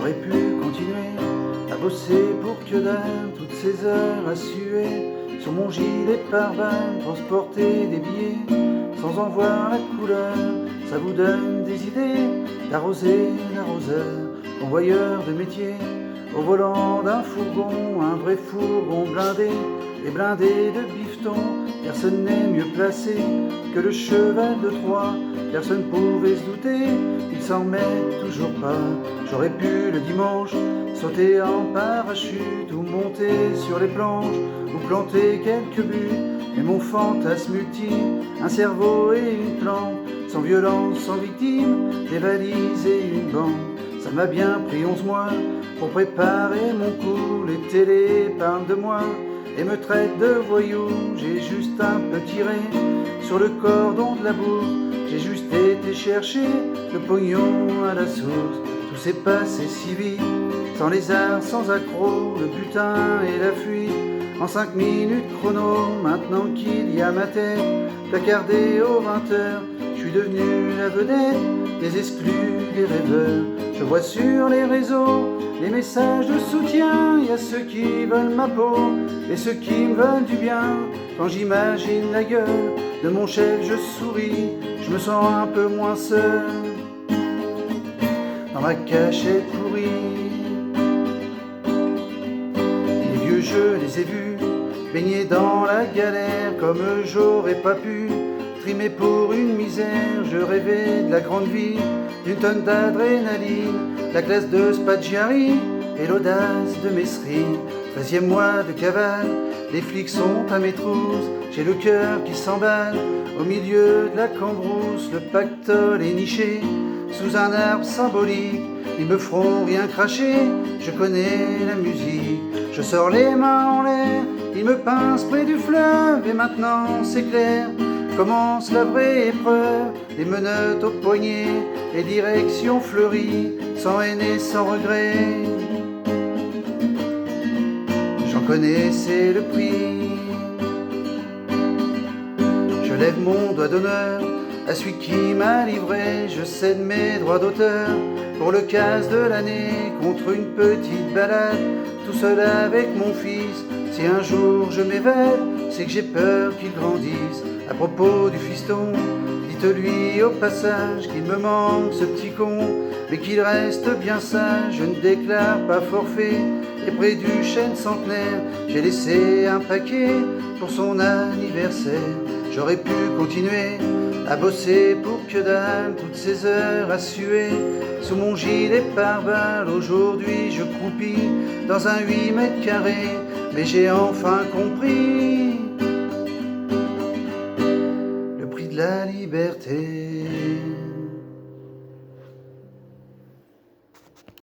J'aurais pu continuer à bosser pour que dalle, toutes ces heures à suer sur mon gilet pare-balles, transporter des billets sans en voir la couleur. Ça vous donne des idées d'arroser l'arroseur, convoyeur de métier au volant d'un fourgon, un vrai fourgon blindé et blindé de bifetons. Personne n'est mieux placé que le cheval de Troie. Personne pouvait se douter, il s'en met toujours pas. J'aurais pu le dimanche sauter en parachute ou monter sur les planches ou planter quelques buts. Mais mon fantasme ultime, un cerveau et une plante, sans violence, sans victime, des valises et une bande. Ça m'a bien pris 11 mois pour préparer mon coup. Les télés parlent de moi et me traitent de voyou. J'ai juste un peu tiré sur le cordon de la bourse. J'ai juste été chercher le pognon à la source. Tout s'est passé si vite, sans lézard, sans accroc, le butin et la fuite. En 5 minutes chrono, maintenant qu'il y a ma tête placardée aux 20 heures, je suis devenu la vedette des exclus, des rêveurs. Je vois sur les réseaux les messages de soutien. Il y a ceux qui veulent ma peau et ceux qui me veulent du bien. Quand j'imagine la gueule de mon chef, je souris, je me sens un peu moins seul dans ma cachette pourrie. Les vieux, je les ai vus baigner dans la galère comme j'aurais pas pu. Trimé pour une misère, je rêvais de la grande vie, d'une tonne d'adrénaline, la classe de Spaggiari et l'audace de Messry. 13e mois de cavale, les flics sont à mes trousses, j'ai le cœur qui s'emballe au milieu de la cambrousse. Le pactole est niché sous un arbre symbolique, ils me feront rien cracher, je connais la musique. Je sors les mains en l'air, ils me pincent près du fleuve, et maintenant c'est clair, commence la vraie épreuve. Les menottes au poignet, les directions fleuries, sans haine et sans regret. J'en connaissais le prix. Je lève mon doigt d'honneur à celui qui m'a livré. Je cède mes droits d'auteur pour le casse de l'année, contre une petite balade, tout seul avec mon fils. Si un jour je m'éveille, c'est que j'ai peur qu'il grandisse. À propos du fiston, dites-lui au passage qu'il me manque ce petit con, mais qu'il reste bien sage. Je ne déclare pas forfait, et près du chêne centenaire, j'ai laissé un paquet pour son anniversaire. J'aurais pu continuer à bosser pour que dalle, toutes ces heures à suer sous mon gilet pare-balles. Aujourd'hui je croupis dans un 8 mètres carrés, mais j'ai enfin compris le prix de la liberté.